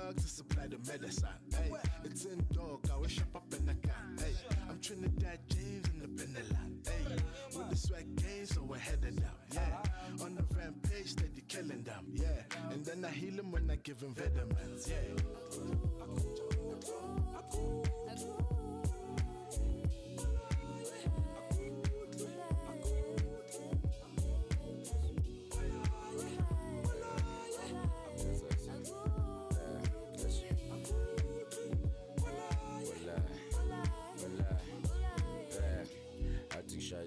drugs to supply the medicine. Hey, it's in dog, I wish up in the can. Hey, I'm Trinidad James in the Beneland. Hey, with the swag game, so we're headed down. Yeah, on the rampage, steady killing them. Yeah, and then I heal them when I give them vitamins. Yeah.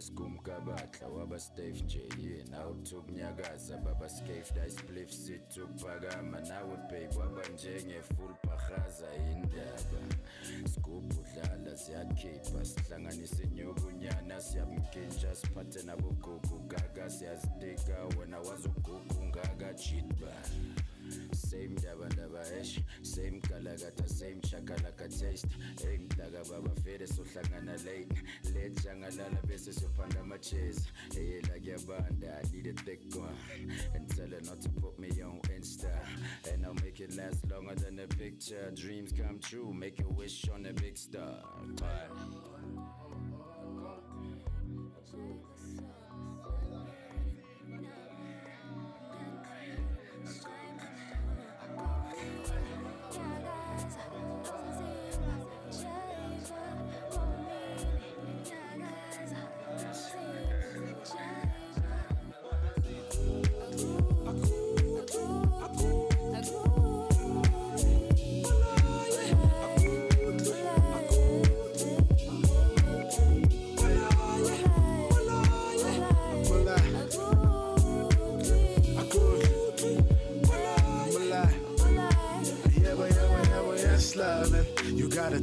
Skumkabatla waba Steve J yena uthuknyakaza baba scave da spliff situphakama nawe babe waba njenge full phahaza indaba scoop udlala siyakhipha sihlanganise nyokunyana siyamkinja siphathe nabogugu gaga siyazidika wena wazogugu ngaga cheatba same daba esh same kalakata same chakalaka taste hey mdaka baba fede sohlangana late jangalala bese sopanda macheza hey like yabanda I need a thick one and tell her not to put me on Insta and I'll make it last longer than a picture dreams come true make a wish on a big star bye.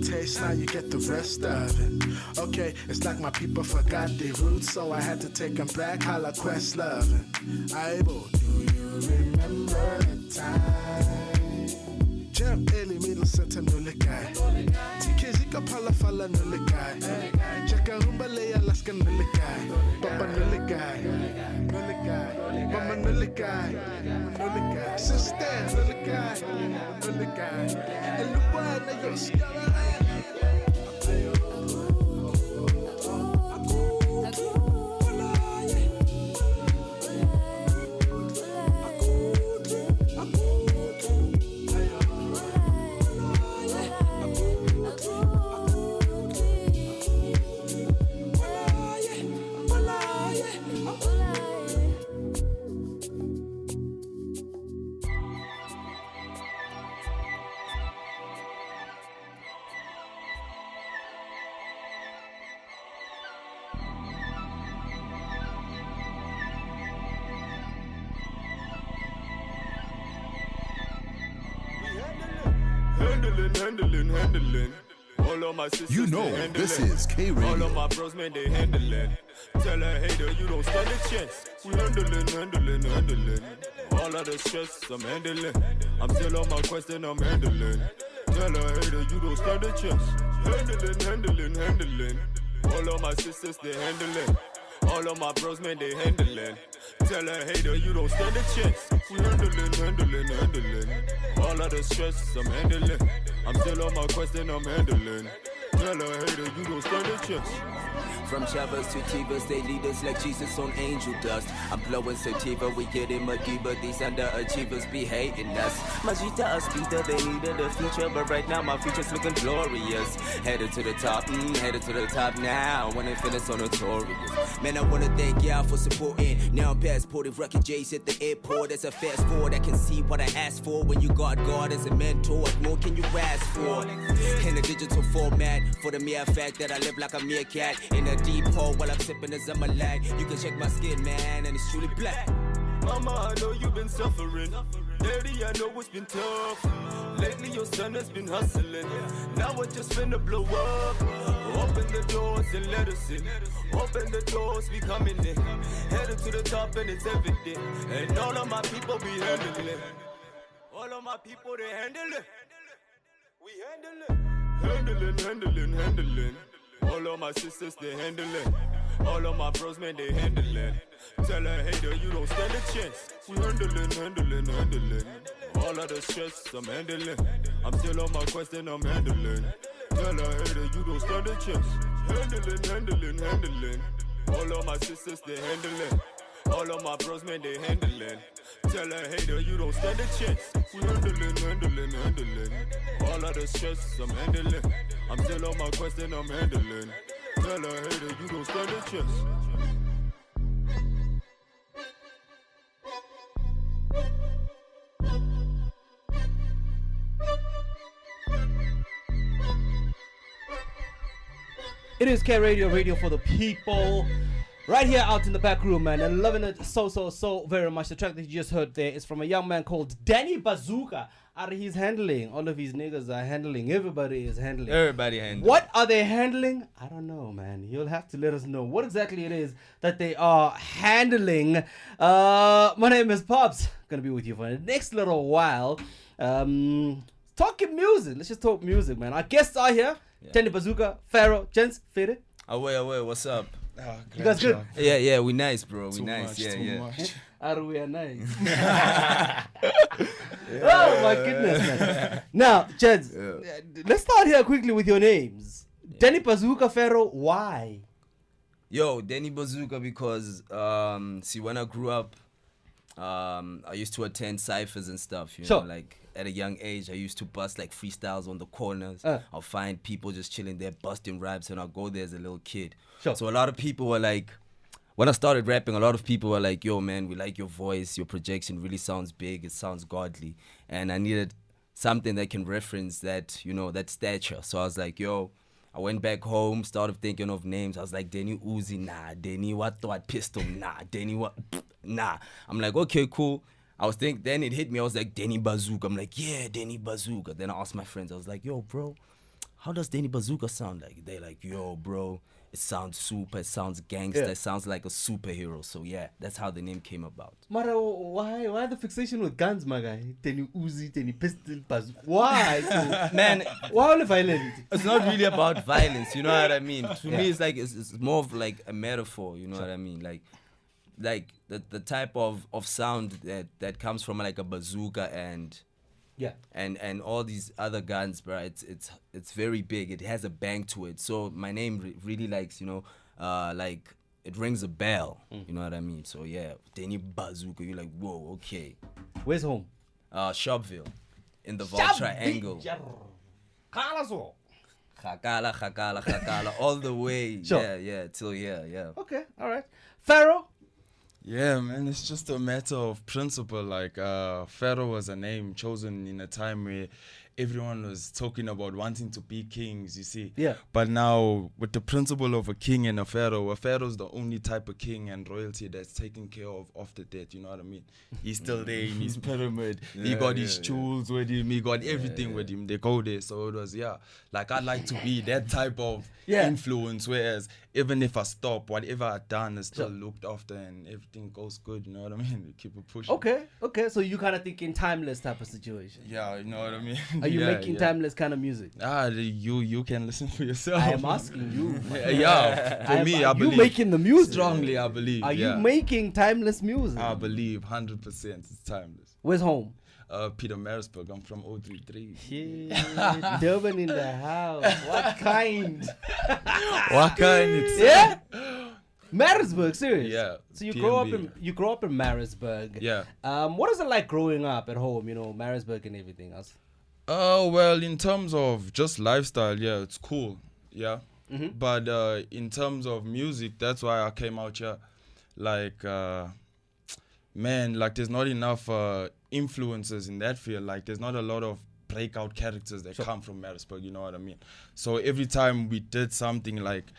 Taste, now you get the rest of it. Okay, it's like my people forgot their roots, so I had to take them back. Holla quest loving. Aibo, do you remember the time? Jump early, middle center, no guy. Tikizika pala fala, no guy. Chaka rumba lay Alaska, no guy. Papa, no guy. No guy. Mama, no guy. No guy. Sister, no guy. No guy. And the one that you're scared. Handling. All of my sisters, you know, this is K-Radio. All of my bros, man, they handling. Tell a hater you don't stand a chance. We handling. All of the stress, I'm handling. I'm still on my quest and I'm handling. Tell a hater you don't stand a chance. Handling. All of my sisters, they handling. All of my bros, man, they handling. Tell a hater you don't stand a chance. We handling. All of the stress, I'm handling. I'm still on my quest and I'm handling. Tell a hater you don't stand a chance. From Chavas to Tivas, they lead us like Jesus on angel dust. I'm blowing sativa, we getting muddy, but these underachievers be hating us. Majita, a speeder, they needed the future, but right now my future's looking glorious. Headed to the top now, when I finish on notorious. Man, I wanna thank y'all for supporting. Now I'm passporting, rocking J's at the airport. As a fast forward, I can see what I asked for. When you got God as a mentor, what more can you ask for? In a digital format, for the mere fact that I live like a meerkat. In a deep hole while I'm sipping a summer lag. You can check my skin, man, and it's truly black. Mama, I know you've been suffering. Daddy, I know it's been tough. Lately your son has been hustling. Now we're just finna blow up. Open the doors and let us in. Open the doors, we coming in. Headed to the top and it's evident. And all of my people be handling. All of my people, they handle it. We handle it. Handling. All of my sisters, they handling. All of my bros, man, they handling. Tell a hater you don't stand a chance. We handling. All of the stress I'm handling. I'm still on my quest and I'm handling. Tell a hater you don't stand a chance. Handling. All of my sisters they handling. All of my bros man they handling. Tell a hater you don't stand a chance. We handling. All of the stress I'm handling. I'm still on my quest and I'm handling. Tell a hater you don't stand a chance. It is K Radio, radio for the people. Right here out in the back room, man. And loving it so very much. The track that you just heard there is from a young man called Danny Bazuka. He's handling. All of his niggas are handling. Everybody is handling. Everybody handling. What are they handling? I don't know, man. You'll have to let us know what exactly it is that they are handling. My name is Pops. Gonna be with you for the next little while. Talking music. Let's just talk music, man. Our guests are here. Yeah. Danny Bazuka, Pharoah, gents, Fede. Away, what's up? You guys good? Yeah, we nice, bro. We nice, much, yeah. Much. We are nice. Oh my goodness, man. Now, gents, let's start here quickly with your names. Yeah. Danny Bazuka, Pharoah, why? Yo, Danny Bazuka because, see, when I grew up, I used to attend ciphers and stuff, you know, like at a young age, I used to bust like freestyles on the corners. I'll find people just chilling there, busting raps, and I'll go there as a little kid. So a lot of people were like, when I started rapping, a lot of people were like, yo, man, we like your voice, your projection really sounds big, it sounds godly. And I needed something that can reference that, you know, that stature. So I was like, yo, I went back home, started thinking of names. I was like, Danny Uzi, nah. Danny what pistol, nah. Danny what, nah. I'm like, okay, cool. I was thinking, then it hit me. I was like, Danny Bazuka. I'm like, yeah, Danny Bazuka. Then I asked my friends. I was like, yo, bro, how does Danny Bazuka sound like? They're like, yo, bro, it sounds super. It sounds gangster. It sounds like a superhero. So yeah, that's how the name came about. Mara, why the fixation with guns, my guy? Danny Uzi, Danny pistol, Bazuka. Why? Man, why all the violence? It's not really about violence. You know what I mean? To me, it's like it's more of like a metaphor. You know what I mean? Like the type of sound that comes from like a bazooka and all these other guns, bro. It's very big. It has a bang to it. So my name really likes, you know, like it rings a bell. You know what I mean? So yeah, Danny Bazuka. You're like, whoa, okay. Where's home? Shopville, in the Vault Triangle. Chakala, all the way. Sure. Yeah, till here, yeah. Okay, all right. Pharoah? Yeah, man, it's just a matter of principle. Like, Pharoah was a name chosen in a time where everyone was talking about wanting to be kings, you see. Yeah. But now, with the principle of a king and a pharaoh's the only type of king and royalty that's taken care of the dead, you know what I mean? He's still there in his pyramid. He got his jewels with him. He got everything with him. They go there. So it was, like, I'd like to be that type of influence, whereas even if I stop, whatever I've done is still looked after and everything goes good, you know what I mean? We keep it pushing. Okay. So you kind of thinking timeless type of situation. Yeah, you know what I mean? Are you making timeless kind of music? You can listen for yourself. I am asking you. For me, I believe. You making the music? Strongly, I believe. Are you making timeless music? I believe 100% it's timeless. Where's home? Peter Marisburg. I'm from 033. Shit, Durban in the house. What kind? What kind? Yeah. Marisburg, serious? Yeah. So you grow up in Marisburg. Yeah. What is it like growing up at home? You know, Marisburg and everything else. Well, in terms of just lifestyle, yeah, it's cool. Yeah. Mm-hmm. But in terms of music, that's why I came out here. Like, man, like there's not enough influences in that field. Like there's not a lot of breakout characters that come from Marisburg, you know what I mean? So every time we did something, like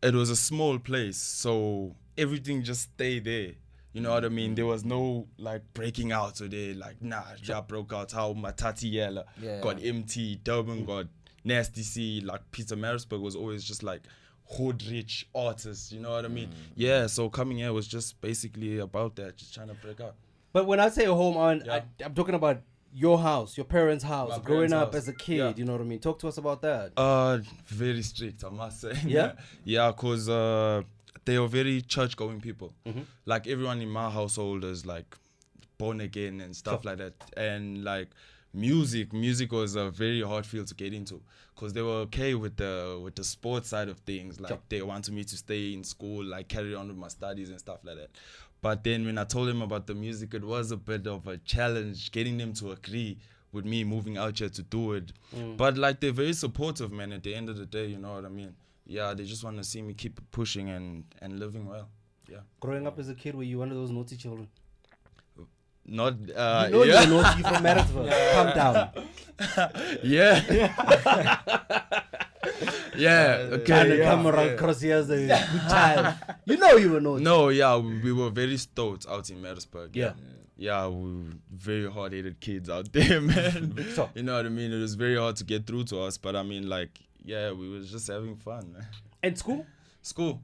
it was a small place, so everything just stayed there. You know what I mean? There was no like breaking out. So they like, ja broke out. How Matati Yella got MT, Durban got Nasty C. Like Peter Marisburg was always just like hood rich artists. You know what I mean? Yeah. So coming here was just basically about that, just trying to break out. But when I say home, I'm talking about your house, your parents' house, growing up as a kid. You know what I mean? Talk to us about that. Very strict, I must say. Yeah. Yeah, because they are very church-going people. Mm-hmm. Like everyone in my household is like born again and stuff like that. And like music was a very hard field to get into because they were okay with the sports side of things. Like they wanted me to stay in school, like carry on with my studies and stuff like that. But then when I told them about the music, it was a bit of a challenge getting them to agree with me moving out here to do it. But like they're very supportive, man, at the end of the day, you know what I mean? Yeah, they just want to see me keep pushing and living well. Yeah. Growing up as a kid, were you one of those naughty children? Not You know yeah. you're naughty from Maritzburg. Calm down. Yeah. Yeah. Trying to Okay. come around across here as a good child. You know you were naughty. No, yeah, we were very stoked out in Maritzburg. Yeah. Yeah, we were very hard-headed kids out there, man. So- You know what I mean? It was very hard to get through to us, but I mean, like, yeah, we was just having fun, man. And school? School.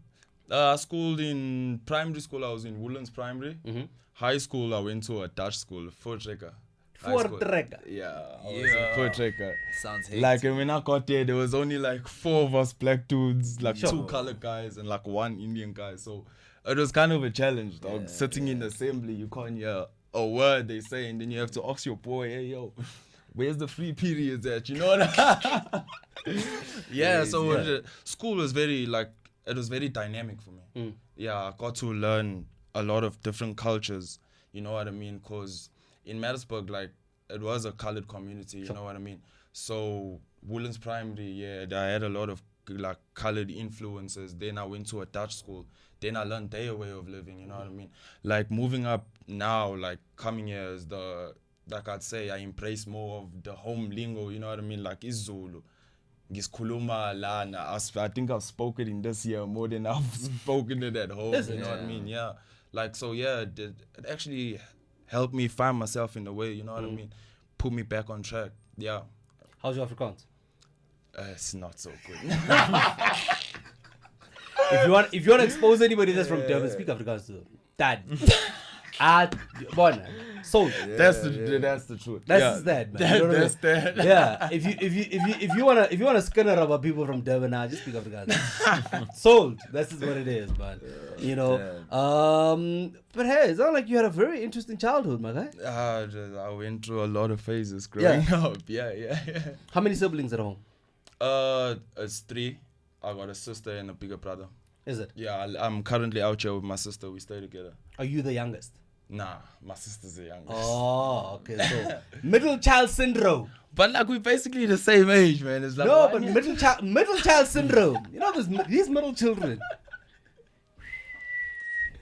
School in primary school, I was in Woodlands Primary. High school, I went to a Dutch school, Voortrekker. High school. Voortrekker. Yeah, I was in Voortrekker. Sounds hectic. Like, and when I got there was only like 4 of us black dudes, like Sure. 2 colored guys and like 1 Indian guy. So it was kind of a challenge, dog. Sitting in the assembly, you can't hear a word they say, and then you have to ask your boy, hey, yo, where's the free periods at? You know what I mean? Yeah, so school was very, like, it was very dynamic for me. Yeah, I got to learn a lot of different cultures, you know what I mean? Because in Maritzburg, like, it was a colored community, you know what I mean? So Woodlands Primary, yeah, I had a lot of like colored influences. Then I went to a Dutch school. Then I learned their way of living, you know what I mean? Like moving up now, like coming here is like I'd say, I embrace more of the home lingo, you know what I mean? Like isiZulu. Ngiskhuluma lana. I think I've spoken in this year more than I've spoken it at home, you know what I mean? Yeah. Like, so yeah, it actually helped me find myself in a way, you know what I mean? Put me back on track, yeah. How's your Afrikaans? It's not so good. If you want to expose anybody that's from Durban, speak Afrikaans to them. Dad. Bona. So That's the truth. that's yeah. just that, man. You know what I mean? That's that. Yeah. If you wanna skinner about people from Durban, now just speak Afrikaans. Sold. That's just what it is, man. You know. But hey, it's not like you had a very interesting childhood, my guy. I went through a lot of phases growing up. Yeah. How many siblings at home? It's 3. I got a sister and a bigger brother. Is it? Yeah, I'm currently out here with my sister. We stay together. Are you the youngest? Nah, my sister's the youngest. Oh, okay. So middle child syndrome. But like we're basically the same age, man. It's like No, 1 but year. middle child syndrome. You know these middle children.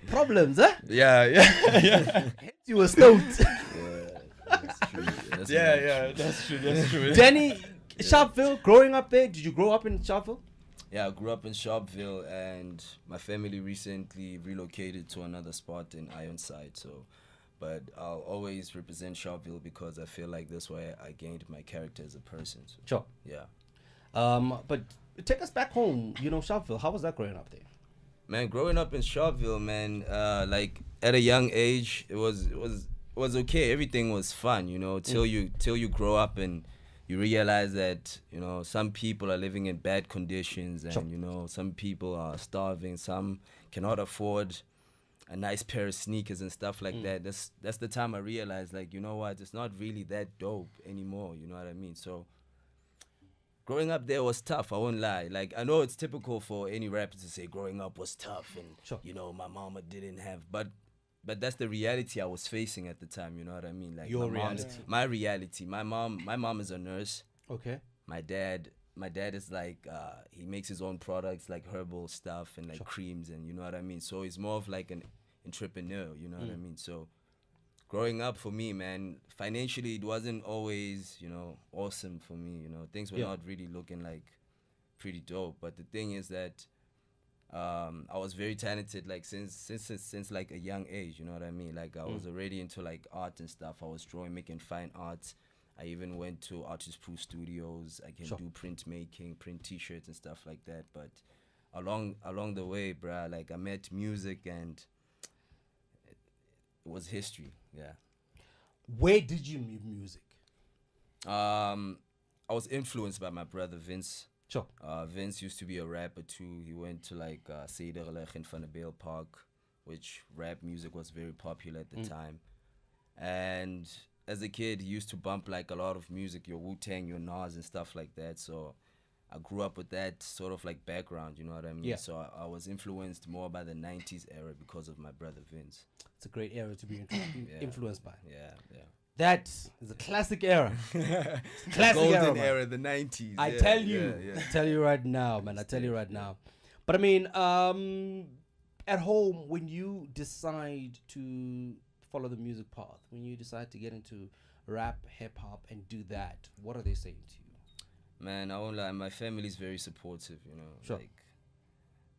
Problems, huh? Yeah. You were stoked. That's true. Danny, Sharpeville, growing up there, did you grow up in Sharpeville? Yeah, I grew up in Sharpeville, and my family recently relocated to another spot in Ironside. So, but I'll always represent Sharpeville because I feel like that's where I gained my character as a person. So, Sure. yeah, But take us back home. You know, Sharpeville. How was that growing up there? man, growing up in Sharpeville, man, like at a young age, it was okay. Everything was fun, you know, till you grow up and you realize that, you know, some people are living in bad conditions and, you know, some people are starving, some cannot afford a nice pair of sneakers and stuff like that. That's the time I realized, like, you know what, it's not really that dope anymore, you know what I mean? So growing up there was tough, I won't lie. Like, I know it's typical for any rapper to say growing up was tough and, you know, my mama didn't have, but that's the reality I was facing at the time, you know what I mean? Like my reality. My mom is a nurse. Okay. My dad is like, he makes his own products, like herbal stuff and like creams, and you know what I mean? So he's more of like an entrepreneur, you know what I mean? So growing up for me, man, financially it wasn't always, you know, awesome for me, you know. Things were not really looking like pretty dope. But the thing is that I was very talented, like since like a young age, you know what I mean? Like I was already into like art and stuff. I was drawing, making fine art. I even went to artist proof studios. I can do printmaking, print t-shirts and stuff like that. But along the way, bruh, like I met music and it was history. Yeah. Where did you meet music? I was influenced by my brother Vince. Sure. Vince used to be a rapper too. He went to like Sederleg in Van der Bale Park, which rap music was very popular at the time. And as a kid, he used to bump like a lot of music, your Wu-Tang, your Nas and stuff like that. So I grew up with that sort of like background, you know what I mean? Yeah. So I was influenced more by the 90s era because of my brother Vince. It's a great era to be influenced by. Yeah. That is a classic era. Classic Golden era, man. era, the 90s. I yeah, tell you, yeah. I tell you right now, man. I tell you right now. But I mean, at home, when you decide to follow the music path, when you decide to get into rap, hip hop, and do that, what are they saying to you? Man, I won't lie, my family's very supportive, you know. Sure. Like,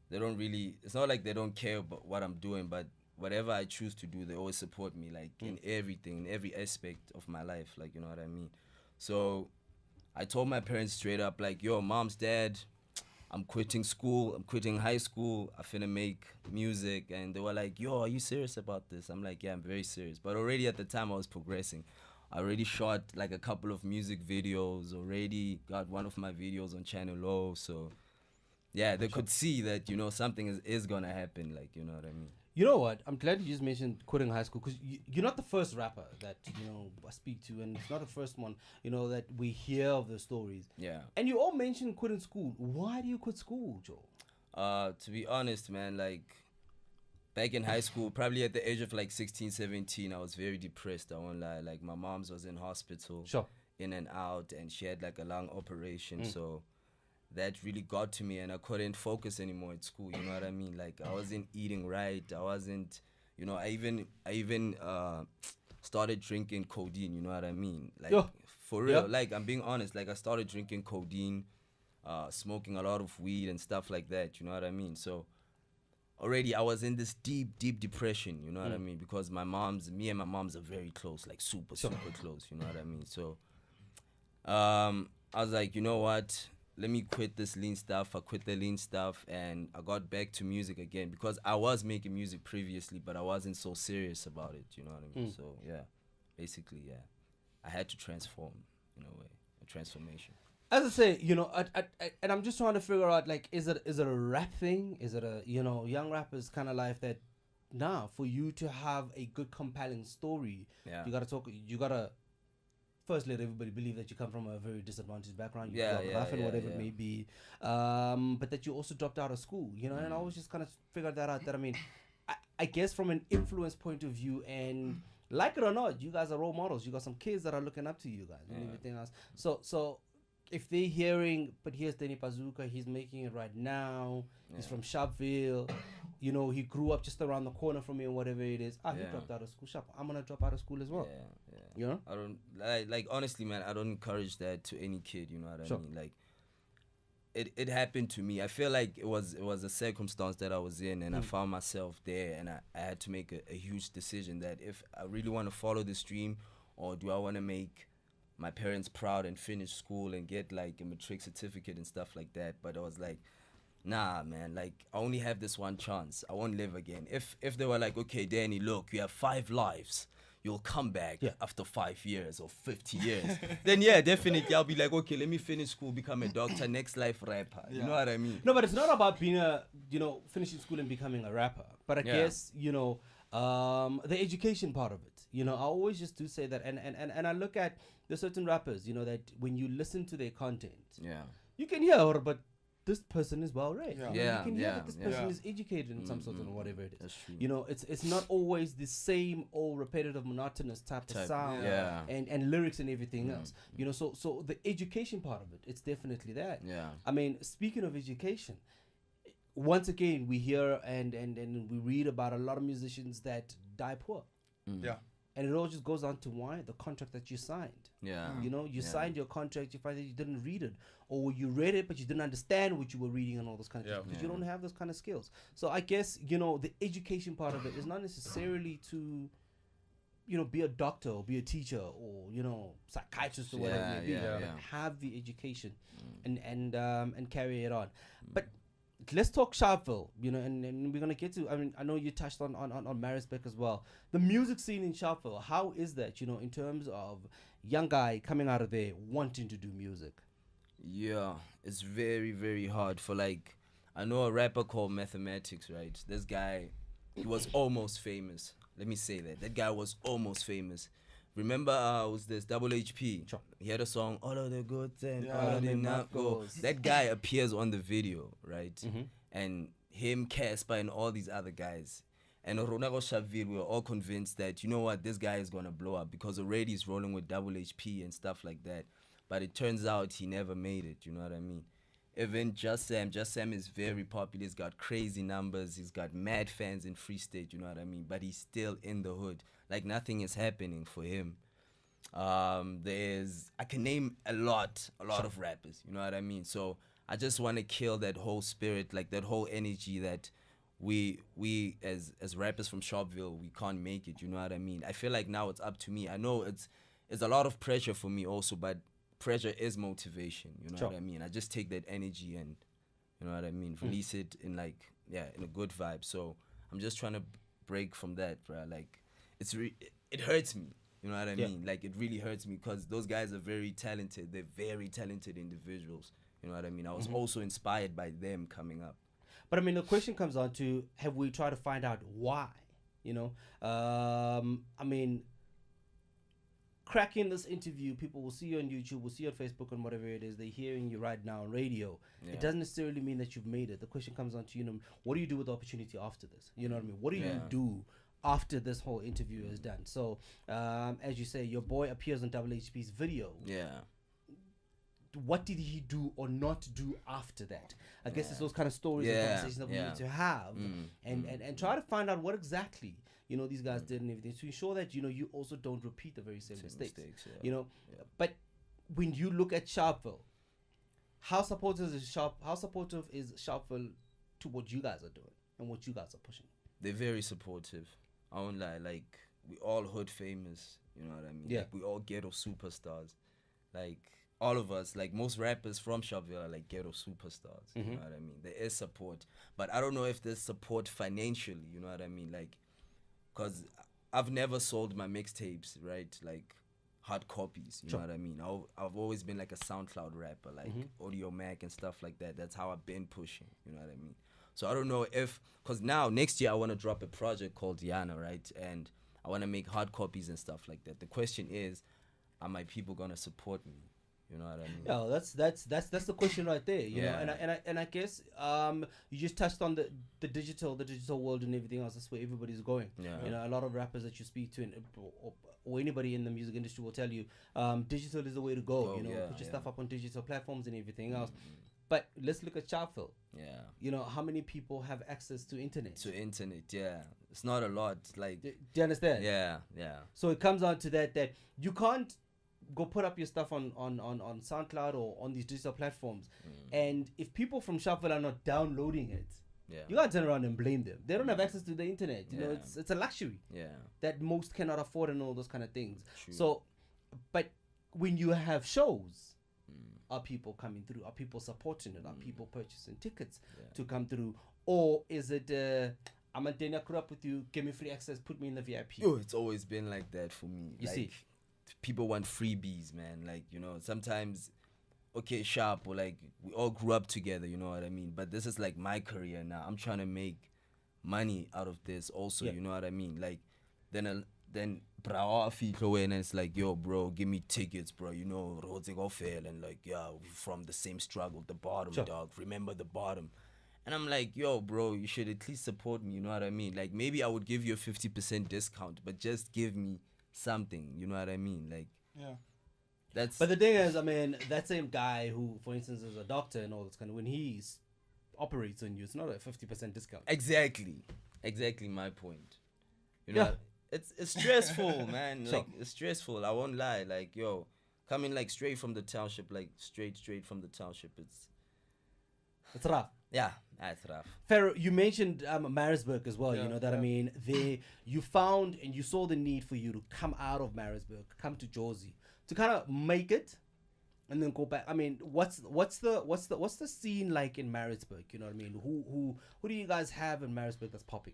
they don't really, it's not like they don't care about what I'm doing, but whatever I choose to do, they always support me, like, in everything, in every aspect of my life, like, you know what I mean? So, I told my parents straight up, like, yo, mom's dad, I'm quitting school, I'm quitting high school, I finna make music. And they were like, yo, are you serious about this? I'm like, yeah, I'm very serious. But already at the time I was progressing. I already shot like a couple of music videos, already got one of my videos on Channel O. So yeah, they could see that, you know, something is gonna happen, like, you know what I mean? You know what? I'm glad you just mentioned quitting high school, because you're not the first rapper that, you know, I speak to, and it's not the first one, you know, that we hear of the stories. Yeah. And you all mentioned quitting school. Why do you quit school, Joe? To be honest, man, like, back in high school, probably at the age of like 16, 17, I was very depressed, I won't lie. Like, my mom's was in hospital, Sure. in and out, and she had like a lung operation, so that really got to me, and I couldn't focus anymore at school, you know what I mean? Like, I wasn't eating right, I wasn't, you know, I even started drinking codeine, you know what I mean? Like, Yo. for real, Yeah. like, I'm being honest, like, I started drinking codeine, smoking a lot of weed and stuff like that, you know what I mean? So already I was in this deep depression, you know what I mean? Because me and my mom's are very close, like super close, you know what I mean? So I was like, you know what? Let me quit this lean stuff. I quit the lean stuff, and I got back to music again, because I was making music previously, but I wasn't so serious about it, you know what I mean? So yeah, basically, yeah, I had to transform in a way, a transformation. As I say, you know, and I'm just trying to figure out, like, is it a rap thing? Is it a, you know, young rappers kind of life that, for you to have a good compelling story, Yeah. you gotta first let everybody believe that you come from a very disadvantaged background, you Yeah, grew up yeah, rough and yeah, whatever yeah. it may be, but that you also dropped out of school, you know, and I always just kind of figured that out, that, I mean, I guess from an influence point of view, and like it or not, you guys are role models, you got some kids that are looking up to you guys and everything else, so if they're hearing, but here's Danny Bazuka, he's making it right now, he's from Sharpeville, you know, he grew up just around the corner from me and whatever it is, he dropped out of school, Sharp, I'm gonna drop out of school as well. Yeah. You know? I don't like honestly, man, I don't encourage that to any kid, you know what I mean? Like, it happened to me. I feel like it was a circumstance that I was in, and I found myself there, and I had to make a huge decision that if I really want to follow this dream, or do I want to make my parents proud and finish school and get like a matric certificate and stuff like that. But I was like, nah, man, like, I only have this one chance, I won't live again. If they were like, okay, Danny, look, you have 5 lives, you'll come back after 5 years or 50 years, then yeah, definitely I'll be like, okay, let me finish school, become a doctor, next life rapper. You know what I mean? No, but it's not about being finishing school and becoming a rapper. But I guess, you know, the education part of it. You know, I always just do say that, and I look at the certain rappers, you know, that when you listen to their content, you can hear, but this person is well read. You know, you can hear that this person is educated in some sort of whatever it is. That's true. You know, it's not always the same old repetitive, monotonous type of sound and lyrics and everything else. You know, so the education part of it, it's definitely that. Yeah. I mean, speaking of education, once again we hear and we read about a lot of musicians that die poor. Yeah. And it all just goes on to why? The contract that you signed. Yeah. You know, you signed your contract, you find that you didn't read it. Or you read it, but you didn't understand what you were reading and all those kind of things. Because you don't have those kind of skills. So I guess, you know, the education part of it is not necessarily to, you know, be a doctor or be a teacher or, you know, psychiatrist or whatever it may be. But have the education and carry it on. But let's talk Sharpeville, you know, and we're gonna get to. I mean, I know you touched on Marisbeck as well. The music scene in Sharpeville, how is that? You know, in terms of young guy coming out of there wanting to do music. Yeah, it's very, very hard for, like, I know a rapper called Mathematics, right? This guy, he was almost famous. Let me say that. That guy was almost famous. Remember, was this Double HP? Sure. He had a song, All of the Good Things, All of the Not Goes. That guy appears on the video, right? And him, Casper, and all these other guys. And Ronago Shavir, we were all convinced that, you know what, this guy is going to blow up because already he's rolling with Double HP and stuff like that. But it turns out he never made it, you know what I mean? Even Just Sam is very popular. He's got crazy numbers. He's got mad fans in Free State, you know what I mean? But he's still in the hood. Like nothing is happening for him. I can name a lot of rappers, you know what I mean? So I just want to kill that whole spirit, like that whole energy that we as rappers from Sharpeville, we can't make it, you know what I mean? I feel like now it's up to me. I know it's a lot of pressure for me also, but pressure is motivation, you know what I mean? I just take that energy and, you know what I mean, release it in like, in a good vibe. So I'm just trying to break from that, bro. Like, it hurts me, you know what I mean? Like, it really hurts me because those guys are very talented. They're very talented individuals, you know what I mean? I was also inspired by them coming up. But I mean, the question comes on to, have we tried to find out why? You know, I mean, cracking this interview, people will see you on YouTube, will see you on Facebook and whatever it is. They're hearing you right now on radio. It doesn't necessarily mean that you've made it. The question comes on to, you know, what do you do with the opportunity after this? You know what I mean? What do you do after this whole interview is done? So, as you say, your boy appears on Double HP's video. Yeah. What did he do or not do after that? I guess it's those kind of stories and conversations that we need to have and try to find out what exactly, you know, these guys did and everything to ensure that, you know, you also don't repeat the very same mistakes. You know, but when you look at Sharpeville, how supportive is Sharpeville to what you guys are doing and what you guys are pushing? They're very supportive. I won't lie. Like, we all hood famous, you know what I mean? Yeah. Like, we all ghetto superstars. Like, all of us, like most rappers from Sharpeville are like ghetto superstars, you know what I mean? There is support, but I don't know if there's support financially, you know what I mean? Like, cause I've never sold my mixtapes, right? Like hard copies, you know what I mean? I've always been like a SoundCloud rapper, like Audio Mac and stuff like that. That's how I've been pushing, you know what I mean? So I don't know if, cause now next year I want to drop a project called Diana, right? And I want to make hard copies and stuff like that. The question is, are my people gonna support me? You know what I mean? Yeah, that's the question right there. You know, and I guess you just touched on the digital world and everything else. That's where everybody's going. Yeah. You know, a lot of rappers that you speak to or anybody in the music industry will tell you, digital is the way to go. You know, put your stuff up on digital platforms and everything else. But let's look at Sharpeville. Yeah. You know, how many people have access to internet? It's not a lot. Like, do you understand? Yeah. So it comes down to that you can't go put up your stuff on SoundCloud or on these digital platforms, and if people from Sharpeville are not downloading it, you can't turn around and blame them. They don't have access to the internet. You know, it's a luxury that most cannot afford and all those kind of things. True. So, but when you have shows, are people coming through? Are people supporting it? Are people purchasing tickets to come through? Or is it, I'm a Dana, grew up with you, give me free access, put me in the VIP? Yo, it's always been like that for me. You see? People want freebies, man. Like, you know, sometimes, okay, Sharp, or like, we all grew up together, you know what I mean? But this is like my career now. I'm trying to make money out of this also, you know what I mean? Like, then bro, and it's like, yo, bro, give me tickets, bro. You know, roads go fail, and like, yeah, we from the same struggle, the bottom, dog. Remember the bottom. And I'm like, yo, bro, you should at least support me, you know what I mean? Like, maybe I would give you a 50% discount, but just give me something, you know what I mean? Like, but the thing is, I mean, that same guy who, for instance, is a doctor and all this kind of, when he operates on you, it's not a 50% discount. Exactly my point. You know, it's stressful, man. Like, it's stressful. I won't lie. Like, yo, coming like straight from the township, like straight from the township, it's rough. Yeah, that's rough. Pharoah, you mentioned Maritzburg as well. You know that I mean, you found and you saw the need for you to come out of Maritzburg, come to Jersey, to kind of make it, and then go back. I mean, what's the scene like in Maritzburg? You know what I mean? Who do you guys have in Maritzburg that's popping?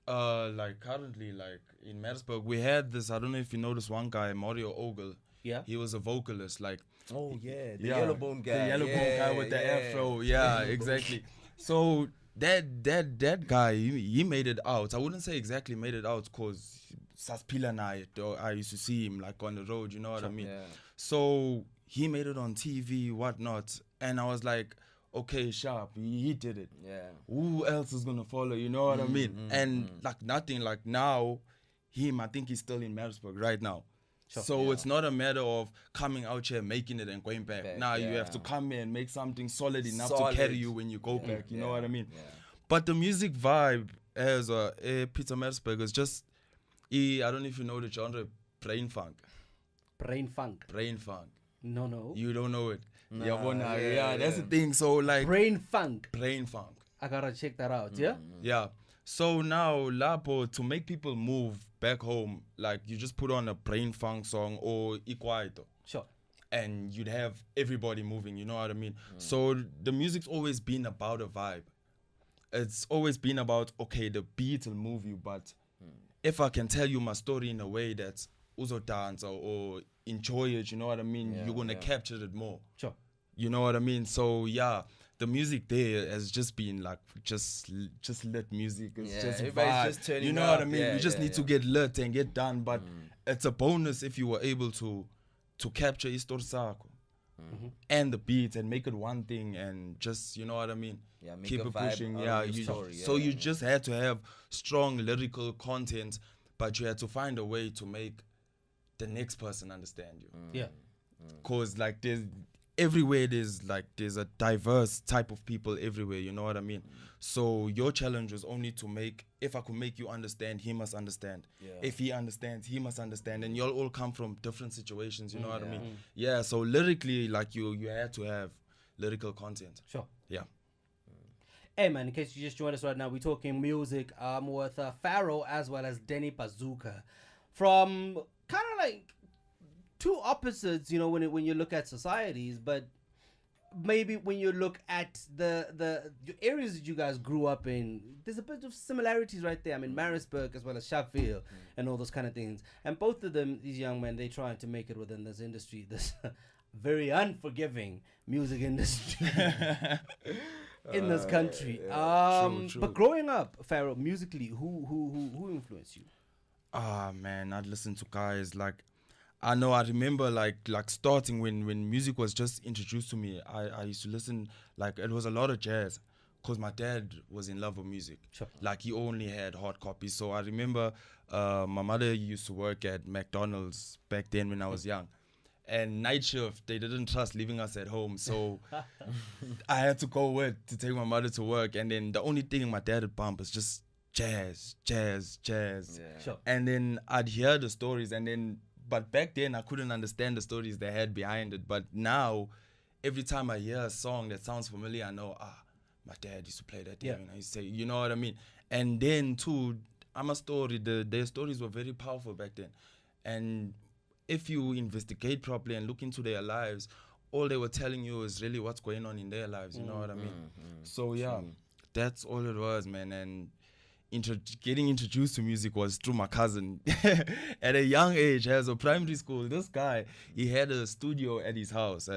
Like currently, like in Maritzburg, we had this. I don't know if you know this one guy, Mario Ogle. Yeah, he was a vocalist. Like, oh yeah, the yellow bone guy, the yellow bone guy with the afro. Yeah, exactly. So that guy, he made it out. I wouldn't say exactly made it out because Saspila night, I used to see him like on the road, you know what I mean? Yeah. So he made it on TV, whatnot, and I was like, okay, sharp, he did it. Yeah. Who else is gonna follow? You know what I mean? And like nothing, like now, I think he's still in Maritzburg right now. So it's not a matter of coming out here, making it, and going back. Now you have to come here and make something solid enough to carry you when you go back. You know what I mean? Yeah. But the music vibe as Peter Maritzburg is just, I don't know if you know the genre, brain funk. Brain funk. Brain funk. No. You don't know it. Yeah, that's the thing. So like Brain funk. brain funk. I gotta check that out. Yeah. Yeah. So now, Lapo, to make people move back home, like you just put on a brain funk song or Iguaito, Sure. and you'd have everybody moving, you know what I mean? So the music's always been about a vibe. It's always been about, okay, the beat will move you, but if I can tell you my story in a way that's uzo dance or enjoy it, you know what I mean? You're gonna capture it more. Sure. You know what I mean? So yeah, the music there has just been like just lit music. It's just everybody's vibe. just turning You know up. what I mean? Yeah, we just yeah, need to get lit and get done. But it's a bonus if you were able to capture Istor Sako and the beat and make it one thing and just, you know what I mean? Yeah, make keep a it vibe pushing. out Yeah, of your you, story. so Yeah, you yeah. just had to have strong lyrical content, but you had to find a way to make the next person understand you. Yeah. Cause like everywhere there's a diverse type of people everywhere, you know what I mean? So your challenge was only to make, if I could make you understand, he must understand. If he understands, he must understand, and you'll all come from different situations, you know what I mean? Yeah, so lyrically, like you had to have lyrical content. Sure. Yeah. Hey man, in case you just joined us right now, we're talking music with Pharoah as well as Denny Bazuka, from kind of like two opposites, you know, when you look at societies, but maybe when you look at the areas that you guys grew up in, there's a bit of similarities right there. I mean, Maritzburg as well as Sharpeville and all those kind of things. And both of them, these young men, they trying to make it within this industry, this very unforgiving music industry in this country. True. But growing up, Pharoah, musically, who influenced you? Man, I'd listen to guys like, I remember like starting when music was just introduced to me, I used to listen, like it was a lot of jazz because my dad was in love with music. Sure. Like he only had hard copies. So I remember my mother used to work at McDonald's back then when I was young. And night shift, they didn't trust leaving us at home. So I had to go to take my mother to work. And then the only thing my dad would bump is just jazz. Yeah. Sure. And then I'd hear the stories but back then I couldn't understand the stories they had behind it. But now, every time I hear a song that sounds familiar, I know, my dad used to play that. Yeah. And I used to say, you know what I mean? And then too, I'm a story. Their stories were very powerful back then. And if you investigate properly and look into their lives, all they were telling you is really what's going on in their lives. You know what I mean? So yeah, that's all it was, man. And getting introduced to music was through my cousin at a young age. As a primary school, this guy, he had a studio at his house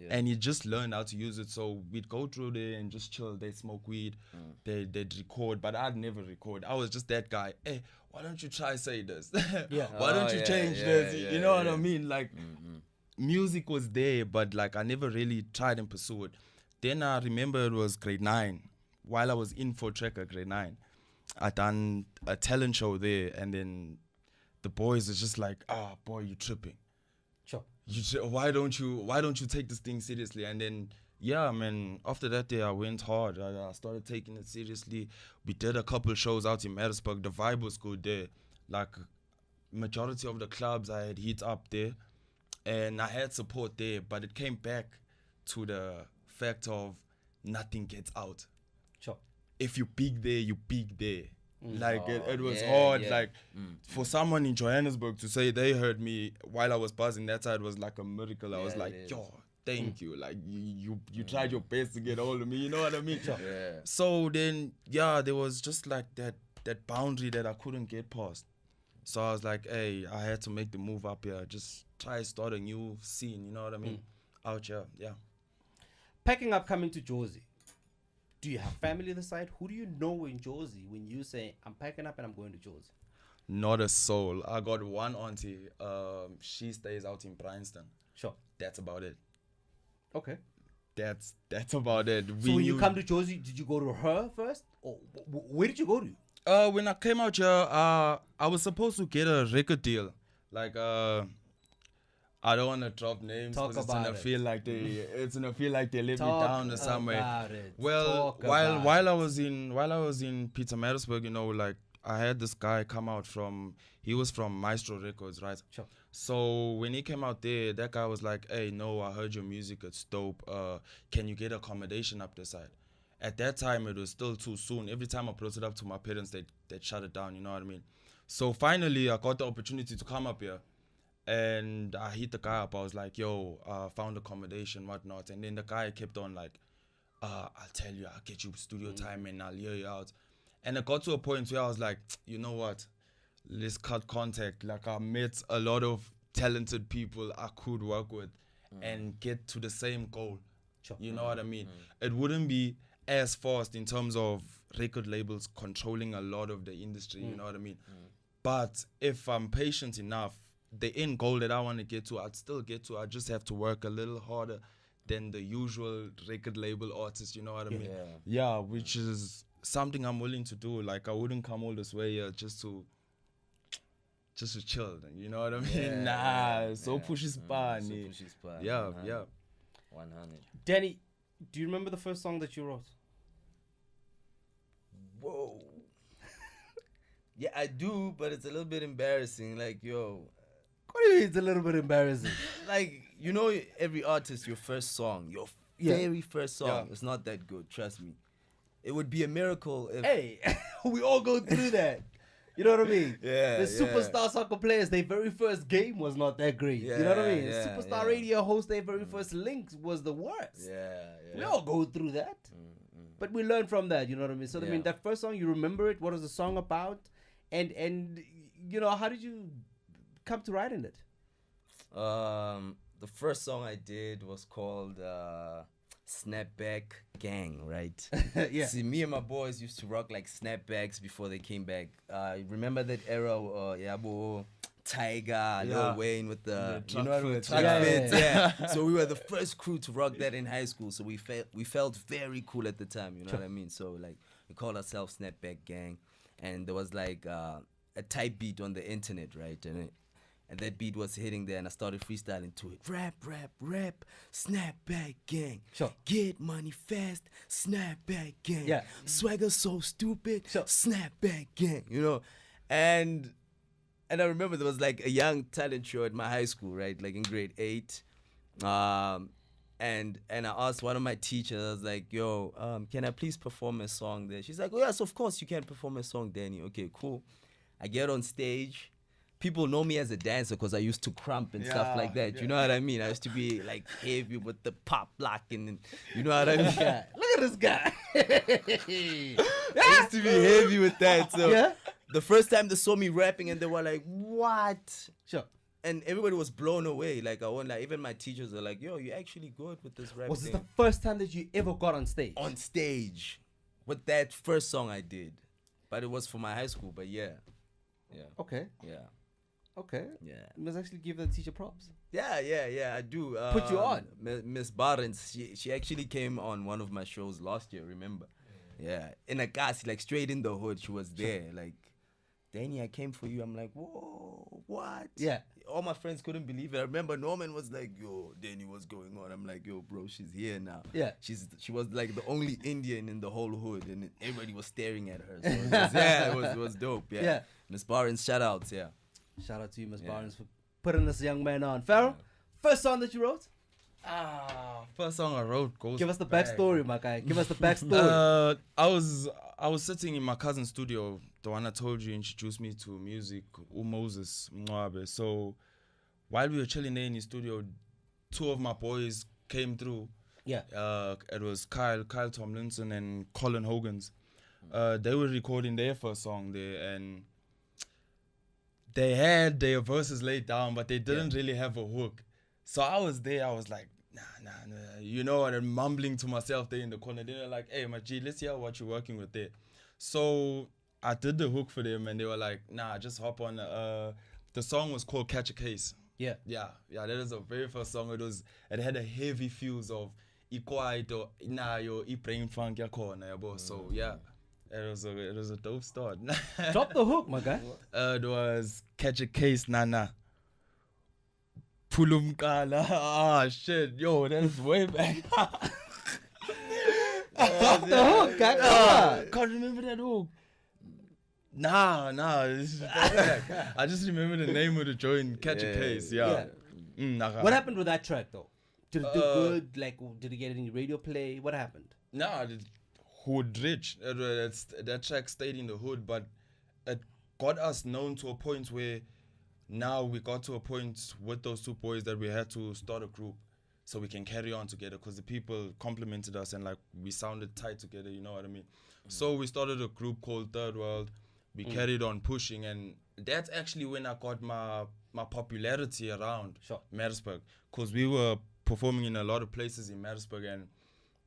and he just learned how to use it. So we'd go through there and just chill. They'd smoke weed, they'd record, but I'd never record. I was just that guy. Hey, why don't you try say this? Why don't you change this? You know what I mean? Like music was there, but like I never really tried and pursued it. Then I remember it was grade 9, while I was in for Trekker, grade 9. I done a talent show there, and then the boys is just like, boy, you tripping. Sure. Why don't you take this thing seriously? And then yeah, man, after that day I went hard. I started taking it seriously. We did a couple shows out in Maritzburg. The vibe was good there. Like majority of the clubs I had hit up there, and I had support there. But it came back to the fact of nothing gets out. Sure. If you peak there, you peak there. Like it was hard. yeah. Like for someone in Johannesburg to say they heard me while I was buzzing that side was like a miracle. I was like, yo, thank you. Like you tried your best to get hold of me. You know what I mean? Yeah. So then, yeah, there was just like that boundary that I couldn't get past. So I was like, hey, I had to make the move up here. Just try start a new scene. You know what I mean? Out here, yeah. Packing up, coming to Jersey. Do you have family on the side? Who do you know in Jersey when you say, I'm packing up and I'm going to Jersey? Not a soul. I got one auntie. She stays out in Bryanston. Sure. That's about it. Okay. That's about it. So when you come to Jersey, did you go to her first? Or where did you go to? When I came out here, I was supposed to get a record deal. Like, I don't want to drop names because it's gonna feel like they let me down or somewhere. Well, while I was in Pietermaritzburg, you know, like I had this guy come out he was from Maestro Records, right? Sure. So when he came out there, that guy was like, "Hey, no, I heard your music, it's dope. Can you get accommodation up the side?" At that time, it was still too soon. Every time I brought it up to my parents, they'd shut it down. You know what I mean? So finally, I got the opportunity to come up here. And I hit the guy up. I was like, yo, found accommodation, whatnot. And then the guy kept on like, I'll tell you, I'll get you studio time and I'll hear you out. And it got to a point where I was like, you know what? Let's cut contact. Like, I met a lot of talented people I could work with and get to the same goal. Sure. You know what I mean? It wouldn't be as fast in terms of record labels controlling a lot of the industry. You know what I mean? But if I'm patient enough, the end goal that I want to get to, I'd still get to. I just have to work a little harder than the usual record label artist, you know what I mean? Yeah, which is something I'm willing to do. Like, I wouldn't come all this way here just to chill, you know what I mean? So push his bar. Yeah. 100. Danny, do you remember the first song that you wrote? Whoa. Yeah, I do, but it's a little bit embarrassing. Like, yo, What do you mean it's a little bit embarrassing? like, you know, every artist, your first song, your very first song, is not that good. Trust me. It would be a miracle if. Hey, we all go through that. You know what I mean? Yeah. The superstar soccer players, their very first game was not that great. You know what I mean? Yeah, Superstar radio host, their very first links was the worst. Yeah. We all go through that. But we learn from that, you know what I mean? So, I mean, that first song, you remember it? What was the song about? And you know, how did you come to writing it? The first song I did was called Snapback Gang, right? Yeah. See, me and my boys used to rock like snapbacks before they came back. Remember that era? Yabo, Tiger, Lil Wayne with the you know what truck fits. Yeah. So we were the first crew to rock that in high school. So we felt very cool at the time. You know what I mean? So like we called ourselves Snapback Gang, and there was like a type beat on the internet, right? And that beat was hitting there, and I started freestyling to it. Rap, snapback gang. Sure. Get money fast, snapback gang. Yeah. Swagger so stupid, Sure. snapback gang. You know, and I remember there was like a young talent show at my high school, right? Like in grade 8. And I asked one of my teachers, I was like, yo, can I please perform a song there? She's like, oh, yes, of course you can perform a song, Danny. Okay, cool. I get on stage. People know me as a dancer because I used to crump and stuff like that. You know what I mean? I used to be like heavy with the pop lock and you know what I mean? Look at this guy. I used to be heavy with that. So the first time they saw me rapping and they were like, what? Sure. And everybody was blown away. Like I won't like, even my teachers are like, yo, you're actually good with this rap Was this thing. the first time that you ever got on stage? On stage with that first song I did. But it was for my high school, but yeah. Okay. Yeah. Okay. Yeah. You must actually give the teacher props. Yeah, I do. Put you on. Miss Barnes, she actually came on one of my shows last year, remember? Yeah. In a gas, like straight in the hood, she was there. Like, Danny, I came for you. I'm like, whoa, what? Yeah. All my friends couldn't believe it. I remember Norman was like, yo, Danny, what's going on? I'm like, yo, bro, she's here now. Yeah. She was like the only Indian in the whole hood, and everybody was staring at her. So it was dope. Yeah. Miss Barnes, shout outs, yeah. Shout out to you, Miss Barnes, for putting this young man on. Pharoah, first song that you wrote? First song I wrote goes Give us the back. backstory, my guy. Give us the backstory. I was sitting in my cousin's studio, the one I told you introduced me to music, Moses Mwabe. So while we were chilling there in his studio, 2 of my boys came through. Yeah. It was Kyle Tomlinson and Colin Hogan's. They were recording their first song there, and they had their verses laid down, but they didn't really have a hook. So I was there, I was like, nah, you know what, I'm mumbling to myself there in the corner. They're like, hey, my G, let's hear what you're working with there. So I did the hook for them, and they were like, nah, just hop on. The song was called Catch a Case. Yeah. That is the very first song. It had a heavy fuse of Ikwaito, Inayo, Ibrain Funk Yakona, so yeah. It was a dope start. Drop the hook, my guy. It was Catch a Case, Nana. Pulumkala. Ah, shit. Yo, that's way back. Drop the hook, guy. Come on. Can't remember that hook. Nah. This is back. I just remember the name of the joint, Catch a Case. Yeah. What happened with that track, though? Did it do good? Like, did it get any radio play? What happened? Nah, hood rich. That track stayed in the hood, but it got us known to a point where now we got to a point with those two boys that we had to start a group so we can carry on together, because the people complimented us and like we sounded tight together, you know what I mean? So we started a group called Third World. We carried on pushing, and that's actually when I got my popularity around Maritzburg, because we were performing in a lot of places in Maritzburg, and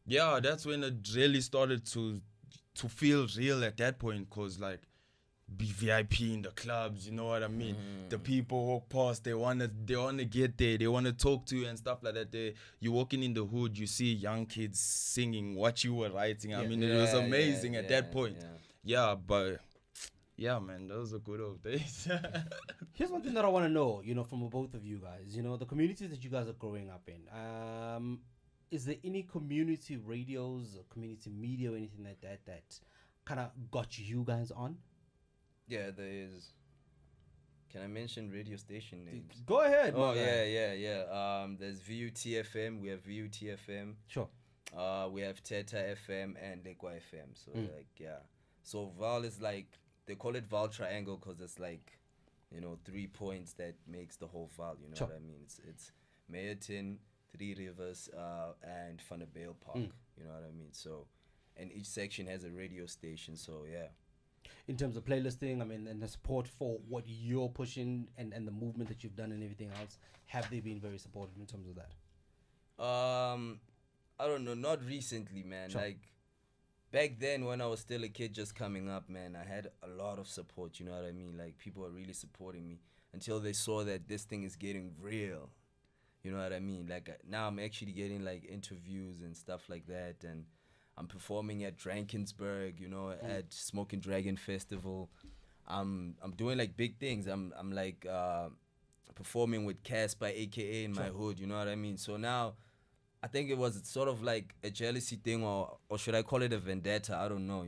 yeah, that's when it really started to feel real at that point, because like be VIP in the clubs, you know what I mean? The people walk past, they wanna get there, they wanna talk to you and stuff like that. You walking in the hood, you see young kids singing what you were writing. I mean, it was amazing at that point. Yeah, but yeah, man, those are good old days. Here's one thing that I want to know, from both of you guys. The communities that you guys are growing up in. Is there any community radios or community media or anything like that kind of got you guys on? Yeah, there is. Can I mention radio station names? Go ahead. Oh, yeah. There's VUTFM. We have VUTFM. Sure. We have Teta FM and Lekwa FM. So, So, Val is like, they call it Val Triangle because it's like, 3 points that makes the whole Val. You know what I mean? It's Mayerton, Three Rivers, and Vanderbale Park. You know what I mean? So, and each section has a radio station. So, yeah. In terms of playlisting, I mean, and the support for what you're pushing and the movement that you've done and everything else, have they been very supportive in terms of that? I don't know. Not recently, man. Sure. Like, back then when I was still a kid just coming up, man, I had a lot of support. You know what I mean? Like, people were really supporting me until they saw that this thing is getting real. You know what I mean? Like, now I'm actually getting, like, interviews and stuff like that, and I'm performing at Drakensberg, at Smoking Dragon Festival. I'm doing like big things. I'm like performing with Casper, aka in my hood. You know what I mean? So now, I think it was sort of like a jealousy thing, or should I call it a vendetta? I don't know.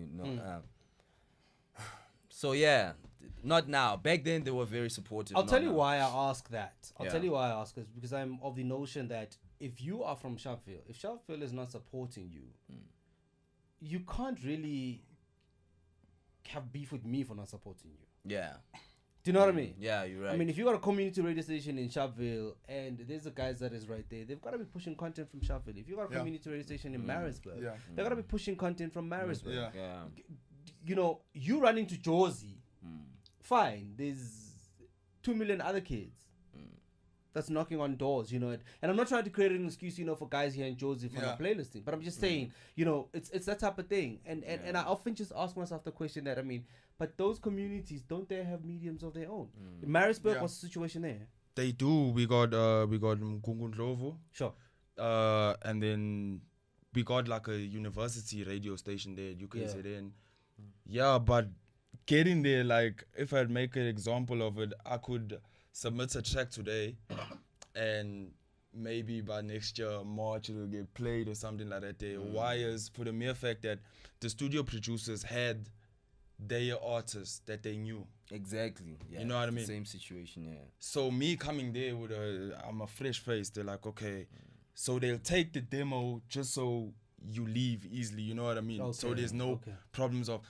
So yeah, not now. Back then they were very supportive. I'll tell you why I ask that. I'll tell you why I ask is because I'm of the notion that if you are from Sharpeville, if Sharpeville is not supporting you. You can't really have beef with me for not supporting you. Yeah. Do you know what I mean? Yeah, you're right. I mean, if you got a community radio station in Sharpeville and there's the guys that is right there, they've got to be pushing content from Sharpeville. If you got a community radio station in Maritzburg, they've got to be pushing content from Maritzburg. You run into Josie, fine. There's 2 million other kids that's knocking on doors, and I'm not trying to create an excuse, for guys here in Josie for not playlisting, but I'm just saying, it's that type of thing, and I often just ask myself the question that, I mean, but those communities, don't they have mediums of their own? In Maritzburg, what's the situation there? They do. We got Mkungundlovu. Sure. And then we got like a university radio station there, UKZN. Yeah, but getting there, like, if I'd make an example of it, I could submit a track today and maybe by next year March it'll get played or something like that there. Why is for the mere fact that the studio producers had their artists that they knew. Exactly. Yeah, you know what I mean? Same situation, yeah. So me coming there with I'm a fresh face, they're like, okay. So they'll take the demo just so you leave easily, you know what I mean? Okay. So there's no problems of,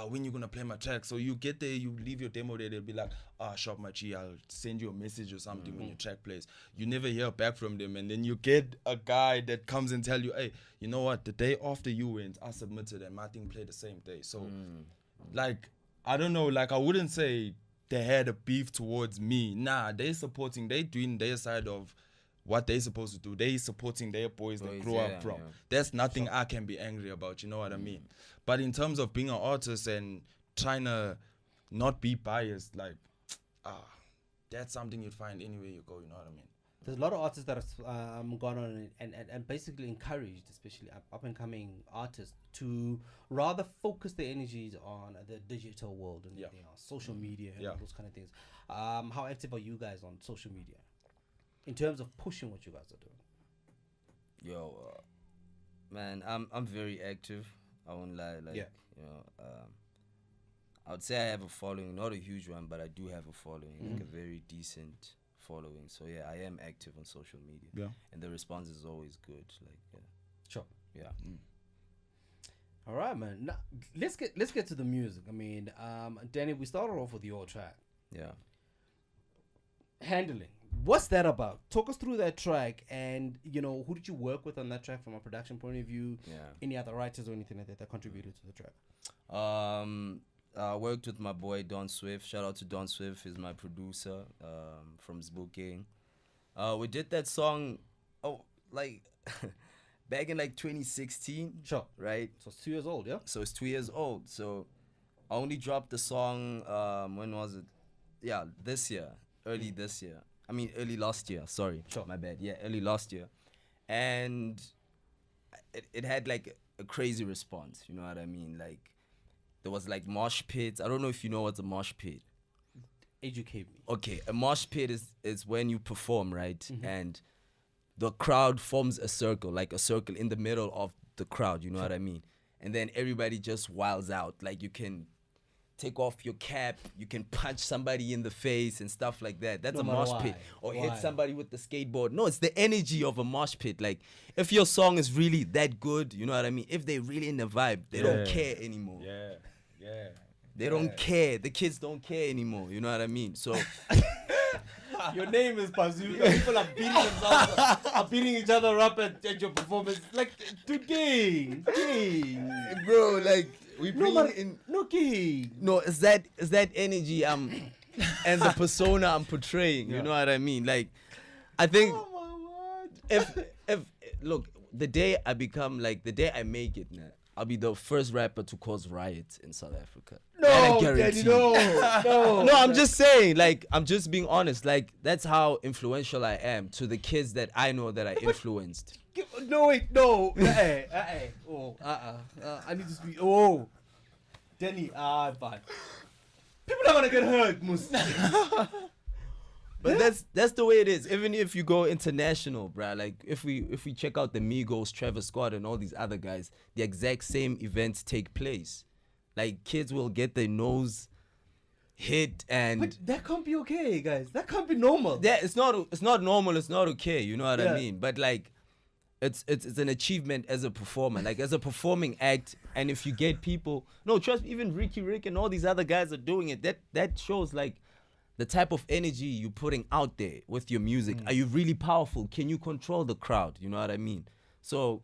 when you gonna play my track? So you get there, you leave your demo there, they'll be like, shop my G, I'll send you a message or something when your track plays. You never hear back from them, and then you get a guy that comes and tell you, hey, you know what, the day after you went, I submitted and my thing played the same day. So, like, I don't know, like, I wouldn't say they had a beef towards me. Nah, they doing their side of what they supposed to do. They supporting their boys they Boys, grew yeah, up from. yeah. That's nothing I can be angry about, you know what I mean? But in terms of being an artist and trying to not be biased, like, that's something you'd find anywhere you go, you know what I mean? There's a lot of artists that have gone on and basically encouraged, especially up and coming artists, to rather focus their energies on the digital world and social media and all those kind of things. How active are you guys on social media in terms of pushing what you guys are doing? Yo, man, I'm very active. I won't lie. Like, you know, I would say I have a following, not a huge one, but I do have a following, like a very decent following. So yeah, I am active on social media. Yeah. And the response is always good. Like, Sure. yeah. All right, man. Now, let's get to the music. I mean, Danny, we started off with your track, Yeah. Handling. What's that about? Talk us through that track, and who did you work with on that track from a production point of view? Yeah. Any other writers or anything like that contributed to the track? I worked with my boy Don Swift. Shout out to Don Swift. He's my producer from Zbooking. We did that song, back in like 2016. Sure. Right? So it's 2 years old, yeah? So it's 2 years old. So I only dropped the song, when was it? Yeah, this year. Early this year. I mean, early last year. Sorry. Sure. My bad. Yeah, early last year. And it had like a crazy response. You know what I mean? Like, there was like mosh pits. I don't know if you know what's a mosh pit. Educate me. Okay, a mosh pit is when you perform, right? And the crowd forms a circle in the middle of the crowd, you know what I mean? And then everybody just wilds out. Like, you can take off your cap, you can punch somebody in the face and stuff like that. That's No a matter mosh pit. why. Or hit somebody with the skateboard. No, it's the energy of a mosh pit. Like, if your song is really that good, you know what I mean? If they're really in the vibe, they don't care anymore. Yeah. They don't care. The kids don't care anymore. You know what I mean? So Your name is Bazuka. People are beating each other up at your performance. Like, dude, gang. bro, like, we bring No, in no, gang. no, it's that energy and the persona I'm portraying. You know what I mean? Like, I think if look, the day I make it, nah, I'll be the first rapper to cause riots in South Africa. No, And I guarantee Daddy, no. No, I'm just saying, like, I'm just being honest. Like, that's how influential I am to the kids that I know that I influenced. No, wait, no. Oh, I need to speak. Oh, Danny, fine. People are gonna get hurt, Mus. But that's the way it is. Even if you go international, bruh, like if we check out the Migos, Travis Scott, and all these other guys, the exact same events take place. Like, kids will get their nose hit, and But that can't be okay, guys. That can't be normal. it's not normal. It's not okay. You know what Yeah. I mean? But like, it's an achievement as a performer, like as a performing act. And if you get people, no, trust me, even Rick and all these other guys are doing it. That shows like the type of energy you're putting out there with your music. Are you really powerful? Can you control the crowd? You know what I mean? So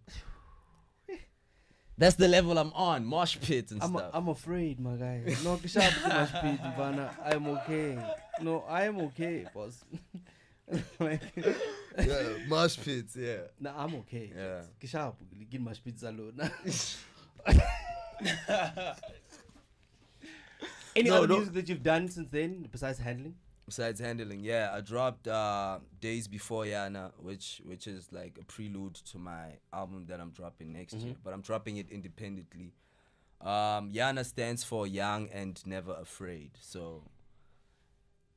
that's the level I'm on, mosh pits and stuff. I'm afraid, my guy. No, I'm okay. No, I am okay, boss. Like, Yeah, mosh pits, yeah. nah, I'm okay. Yeah. Kishapu, give my pizza alone. Any No, other no. music that you've done since then, besides handling? Besides handling, yeah, I dropped Days Before Yana, which is like a prelude to my album that I'm dropping next year, but I'm dropping it independently. Yana stands for Young and Never Afraid. So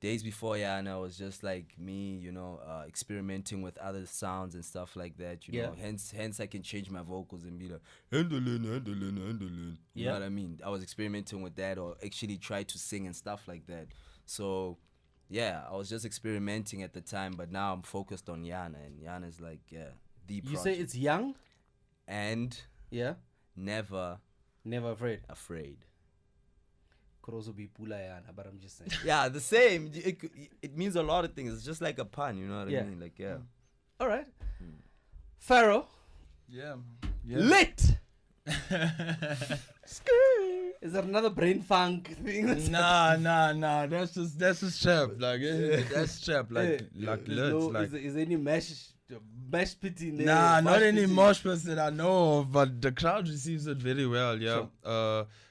Days Before Yana was just like me, you know, experimenting with other sounds and stuff like that, you know. Hence I can change my vocals and be like, handling. You know what I mean? I was experimenting with that, or actually try to sing and stuff like that. So yeah, I was just experimenting at the time, but now I'm focused on Yana, and Yana's like, the You project. say it's young? And Yeah. Never Never afraid. Afraid. Could also be Pulayana, but I'm just saying. Yeah, the same. It means a lot of things. It's just like a pun, you know what Yeah. I mean? Like, yeah. All right. Pharoah, Yeah. lit. Screw. Is there another brain funk thing? Nah. That's just trap. Like that's trap. Like is there any mesh pit in there? Nah, not Mosh any pit in- mosh pits that I know of, but the crowd receives it very well. Yeah.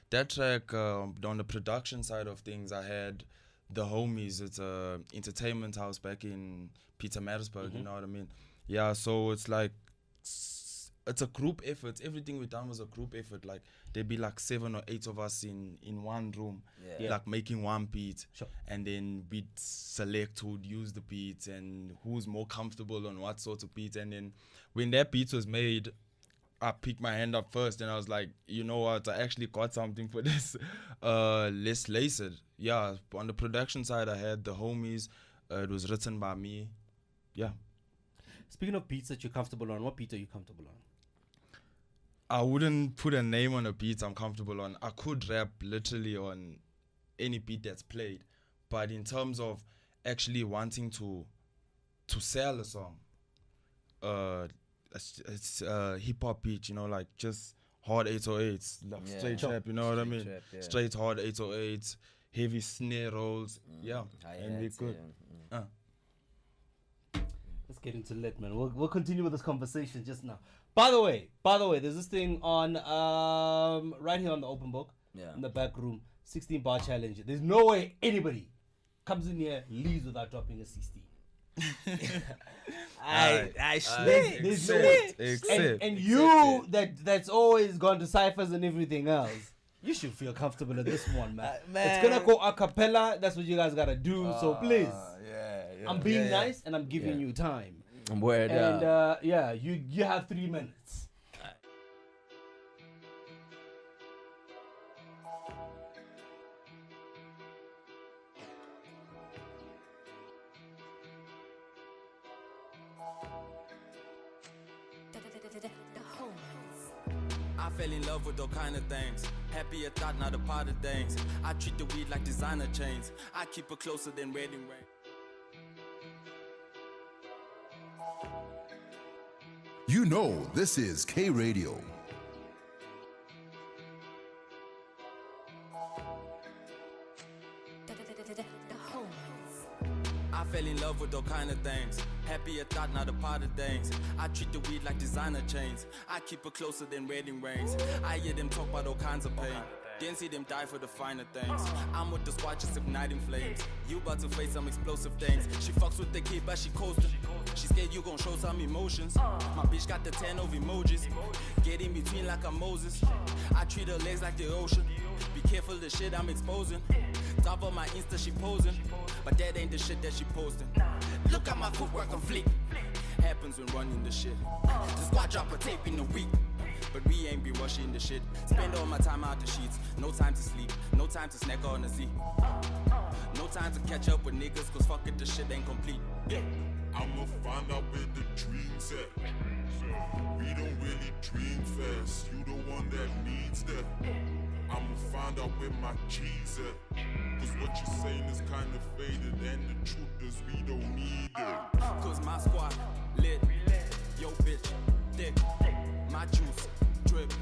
That track on the production side of things, I had the Homies. It's a entertainment house back in Pietermaritzburg. You know what I mean? Yeah. So it's like it's a group effort. Everything we done was a group effort. Like there'd be like 7 or 8 of us in one room, like making one beat, and then we'd select who'd use the beat and who's more comfortable on what sort of beat. And then when that beat was made, I picked my hand up first and I was like, you know what, I actually got something for this. Let's lace it. Yeah, on the production side, I had the Homies. It was written by me. Yeah. Speaking of beats that you're comfortable on, what beat are you comfortable on? I wouldn't put a name on a beat I'm comfortable on. I could rap literally on any beat that's played. But in terms of actually wanting to sell a song, it's hip hop beat, you know, like just hard 808s, like straight trap, you know what I mean? Trap, yeah. Straight hard 808s, heavy snare rolls, and we're good. Let's get into lit, man. We'll continue with this conversation just now. By the way, there's this thing on right here on the open book, in the back room, 16 bar challenge. There's no way anybody comes in here, leaves without dropping a 16. There's no way. And you that's always gone to ciphers and everything else, you should feel comfortable in this one, man. It's gonna go a cappella. That's what you guys gotta do. So please, I'm being nice and I'm giving you time. I'm worried. And you have 3 minutes. I fell in love with all kind of things. Happy at thought, not a part of things. I treat the weed like designer chains. I keep it closer than wedding ring. You know, this is K Radio. I fell in love with all kind of things. Happy at thought, not a part of things. I treat the weed like designer chains. I keep it closer than wedding rings. I hear them talk about all kinds of pain. Didn't see them die for the finer things. I'm with the squad just igniting flames. You about to face some explosive things. She fucks with the kid but she coasting. She scared you gon' show some emotions. My bitch got the 10 of emojis. Get in between like I'm Moses. I treat her legs like the ocean. Be careful the shit I'm exposing. Top of my Insta she posing, but that ain't the shit that she posting. Look at my footwork on fleek. Happens when running the shit. The squad drop a tape in a week, but we ain't be rushing the shit. Spend all my time out the sheets. No time to sleep, no time to snack on a Z. No time to catch up with niggas, cause fuck it, the shit ain't complete. I'ma find out where the dreams at. We don't really dream fast. You the one that needs that. I'ma find out where my cheese at. Cause what you're saying is kinda faded, and the truth is we don't need it. Cause my squad lit. Yo bitch, thick. My juice, drip.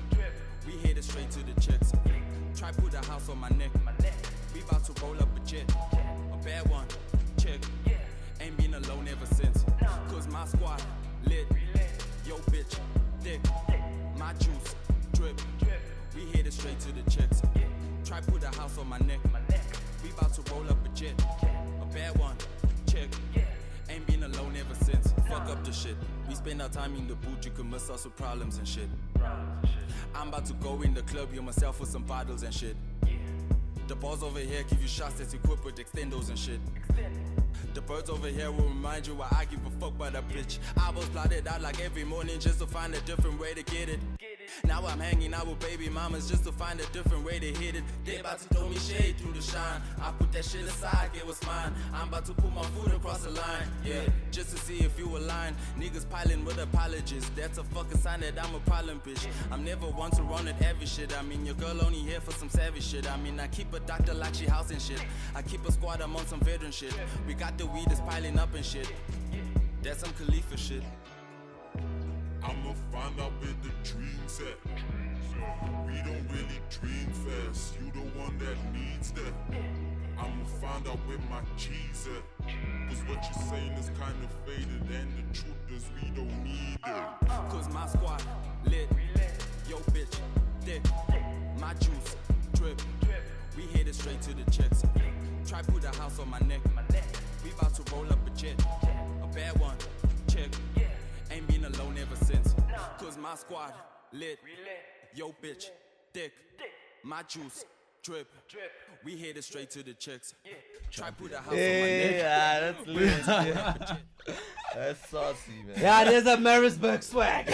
We headed straight to the chicks. Try put a house on my neck. We about to roll up a jet. A bad one, check. Ain't been alone ever since. Cause my squad lit. Yo bitch, thick. My juice, drip. We headed straight to the chicks. Try put a house on my neck. We about to roll up a jet. A bad one, check. Ain't been alone ever since. Fuck up the shit. We spend our time in the booth, you can miss us with problems and shit. I'm about to go in the club, you myself with some bottles and shit. The balls over here give you shots that's equipped with extendos and shit. The birds over here will remind you why I give a fuck about a bitch. I was plotted out like every morning just to find a different way to get it. Now I'm hanging out with baby mamas just to find a different way to hit it. They about to throw me shade through the shine. I put that shit aside, it was fine. I'm about to put my foot across the line. Yeah, just to see if you align. Niggas piling with apologies. That's a fucking sign that I'm a problem, bitch. I'm never one to run at every shit. I mean, your girl only here for some savage shit. I mean, I keep a doctor like she house and shit. I keep a squad, I'm on some veteran shit. We got the weed that's piling up and shit. That's some Khalifa shit. I'ma find out where the dreams at. We don't really dream fast. You the one that needs that. I'ma find out where my cheese at. Cause what you're saying is kind of faded, and the truth is we don't need it. Cause my squad lit, yo bitch, dick, my juice, drip. We headed straight to the checks. Try put a house on my neck. We about to roll up a jet, a bad one, check. Ain't been alone ever since. Cause my squad lit, yo bitch, dick, my juice, drip. We headed straight to the checks. Try put a house on my neck. Yeah, that's lit. Yeah. That's saucy, man. Yeah, there's a Marisburg swag.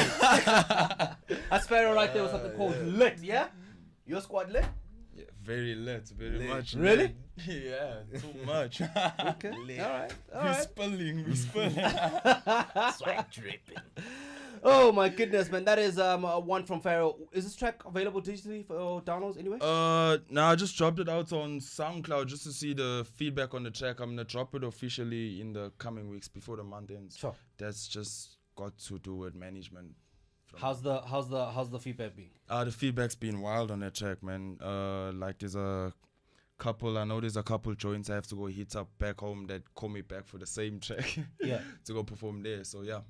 That's Pharoah right there with something called lit, yeah? Your squad lit? Yeah, very lit, very much. Really? Lit. Yeah, too much. Okay, alright, We alright. spilling. Swag dripping. Oh my goodness, man. That is one from Pharoah. Is this track available digitally for downloads anyway? No, I just dropped it out on SoundCloud just to see the feedback on the track. I'm gonna drop it officially in the coming weeks before the month ends. Sure. That's just got to do with management. How's the feedback been? The feedback's been wild on that track, man. Like there's a couple joints I have to go hit up back home that call me back for the same track. Yeah. To go perform there. So yeah.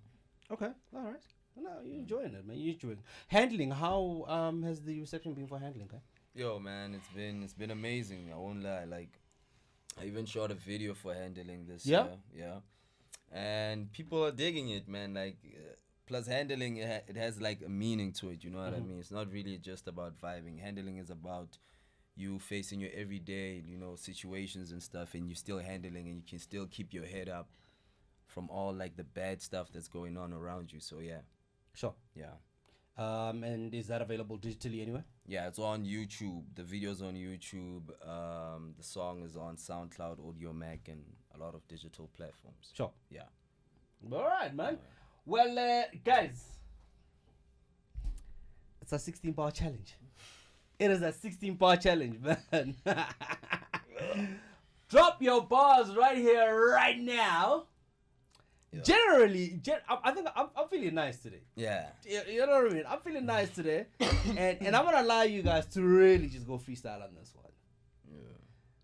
Okay, all right. No, you're enjoying it, man. You're enjoying handling. How has the reception been for handling? Okay? Yo, man, it's been amazing. I won't lie. Like, I even shot a video for handling this. Yeah? Yeah. And people are digging it, man. Like, plus handling, it has like a meaning to it. You know what I mean? It's not really just about vibing. Handling is about you facing your everyday, situations and stuff, and you're still handling, and you can still keep your head up from all like the bad stuff that's going on around you. So yeah. Sure. Yeah. And is that available digitally anyway? Yeah, it's on YouTube. The video's on YouTube. The song is on SoundCloud, Audio Mac, and a lot of digital platforms. Sure. Yeah. All right, man. Well, guys, it's a 16-bar challenge. It is a 16-bar challenge, man. Drop your bars right here, right now. Yeah. Generally, I think I'm feeling nice today. Yeah. You know what I mean? I'm feeling nice today. and I'm going to allow you guys to really just go freestyle on this one. Yeah.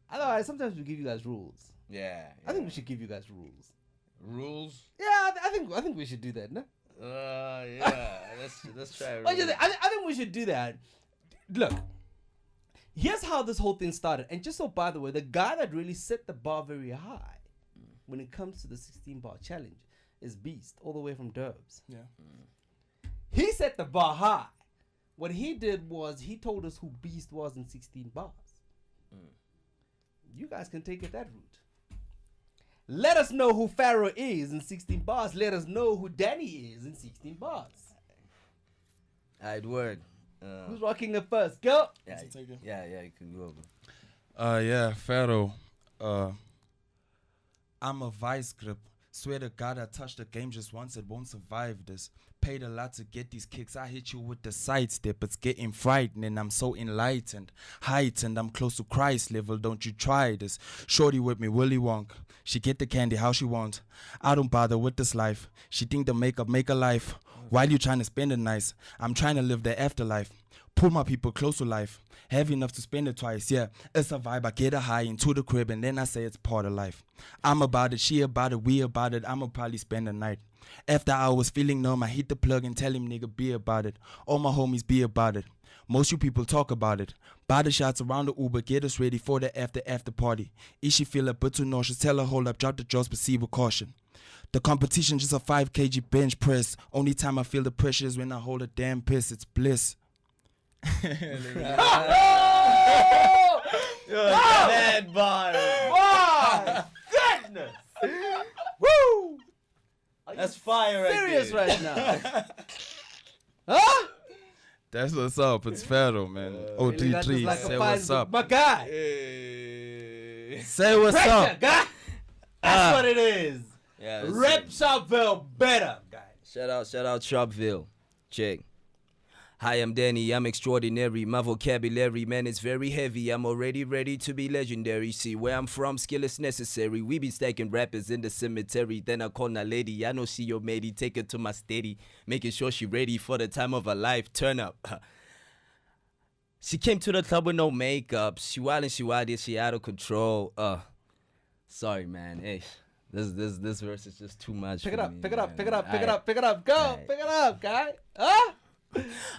Otherwise, sometimes we give you guys rules. Yeah. I think we should give you guys rules. Rules? Yeah, I think we should do that, no? Yeah. let's try rules. I think we should do that. Look, here's how this whole thing started. And just so, by the way, the guy that really set the bar very high when it comes to the 16-bar challenge is Beast, all the way from Derbs. Yeah. He set the bar high. What he did was he told us who Beast was in 16 bars. You guys can take it that route. Let us know who Pharoah is in 16 bars. Let us know who Danny is in 16 bars. Alright, word. Who's rocking it first? Go. Yeah, you can go over. Yeah, Pharoah. I'm a vice grip. Swear to God, I touched the game just once. It won't survive this. Paid a lot to get these kicks. I hit you with the sidestep. It's getting frightening. I'm so enlightened, heightened. I'm close to Christ level. Don't you try this? Shorty with me, Willy Wonk. She get the candy how she want. I don't bother with this life. She think the makeup make a life. While you trying to spend it nice, I'm trying to live the afterlife. Pull my people close to life. Have enough to spend it twice, yeah. It's a vibe, I get a high into the crib and then I say it's part of life. I'm about it, she about it, we about it, I'ma probably spend the night. After I was feeling numb, I hit the plug and tell him nigga be about it. All my homies be about it. Most you people talk about it. Buy the shots around the Uber, get us ready for the after party. If she feel a bit too nauseous, tell her hold up, drop the jaws, proceed with caution. The competition just a 5 kg bench press. Only time I feel the pressure is when I hold a damn piss, it's bliss. Bad bar. My goodness. Woo. That's fire right Serious there. right now. Huh? That's what's up. It's Pharoah, man. 033. Like Say what's up. My guy. Say what's Pressure, up. guy. That's what it is. Yeah, Rep Shopville better, guys. Shout out Shopville. Check. Hi, I'm Danny, I'm extraordinary. My vocabulary, man, is very heavy. I'm already ready to be legendary. See, where I'm from, skill is necessary. We be stacking rappers in the cemetery. Then I call my lady, I know she your matey. Take her to my steady, making sure she ready for the time of her life. Turn up. She came to the club with no makeup. She wild, she out of control. Sorry, man. Hey, this verse is just too much. Pick it up, me, pick it up, man. pick it up, pick it Aight. up, pick it up. Go, Aight. pick it up, guy. Ah!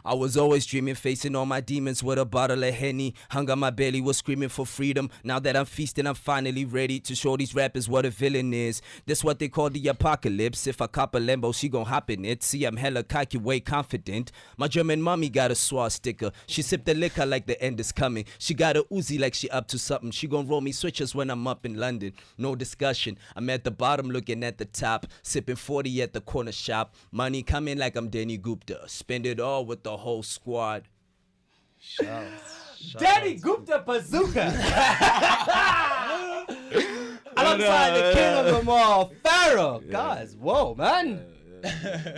I was always dreaming, facing all my demons with a bottle of Henny. Hunger my belly was screaming for freedom. Now that I'm feasting, I'm finally ready to show these rappers what a villain is. That's what they call the apocalypse. If I cop a Lambo, she gon' hop in it. See, I'm hella cocky, way confident. My German mommy got a swastika. She sipped the liquor like the end is coming. She got a Uzi like she up to something. She gon' roll me switches when I'm up in London. No discussion. I'm at the bottom looking at the top. Sipping 40 at the corner shop. Money coming like I'm Danny Gupta. Spend it all with the whole squad. Danny Gupta Bazuka. Alongside the king of them all, Pharoah. Guys, whoa, man.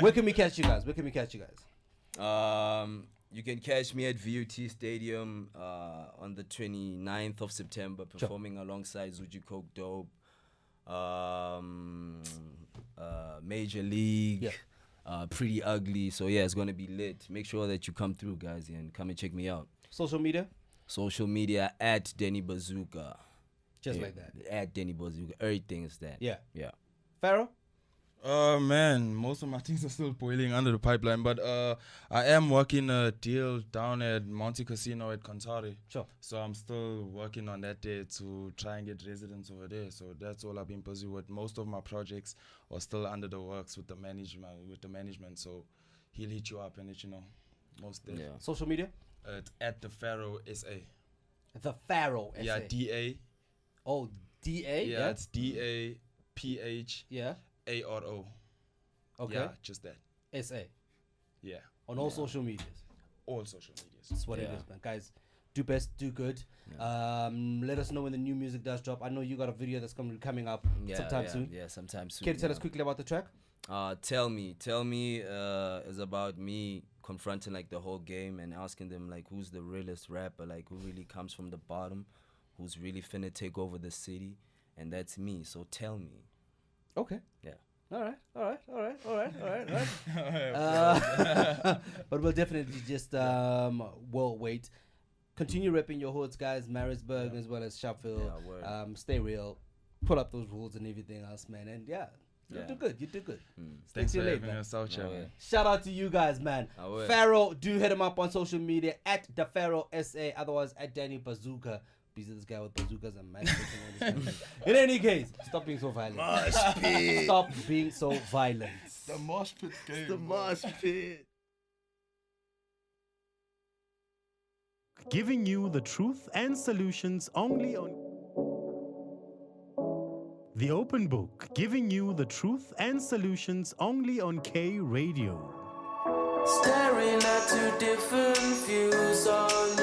Where can we catch you guys? Where can we catch you guys? You can catch me at VUT Stadium on the 29th of September, performing alongside Zuji Coke Dope, Major League. Yeah. Pretty ugly, so yeah, it's gonna be lit. Make sure that you come through, guys, and come and check me out. Social media? Social media at Denny Bazuka. Just like that. At Denny Bazuka. Everything is that. Yeah. Yeah. Pharoah? Man, most of my things are still boiling under the pipeline, but I am working a deal down at Monte Casino at Contari. Sure. So I'm still working on that day to try and get residents over there. So that's all I've been busy with. Most of my projects are still under the works with the management. So he'll hit you up and let you know most days. Yeah. Social media? It's at the Pharoah SA. The Pharoah SA. Yeah, DA. Oh, DA? Yeah, it's DAPHARO. Yeah. Okay. Yeah, just that. SA. Yeah. On all social medias. All social medias. That's what it is, man. Guys, do best, do good. Let us know when the new music does drop. I know you got a video that's coming up sometime soon. Yeah, sometime soon. Can you tell us quickly about the track? Tell me is about me confronting like the whole game and asking them like who's the realest rapper, like who really comes from the bottom, who's really finna take over the city, and that's me. So tell me. Okay. Yeah. All right. But we'll definitely just we'll wait. Continue repping your hoods, guys. Marisburg as well as Sheffield. Yeah, stay real. Pull up those rules and everything else, man. And you do good. You do good. Thanks to for you later, having us out here, man. Shout out to you guys, man. Pharoah, do hit him up on social media at the Pharoah SA, otherwise at Danny Bazuka. Because this guy with bazookas and man. In any case, stop being so violent. Stop being so violent. The mosh pit game. The mosh pit. Giving you the truth and solutions only on The Open Book. Giving you the truth and solutions only on K Radio. Staring at two different views on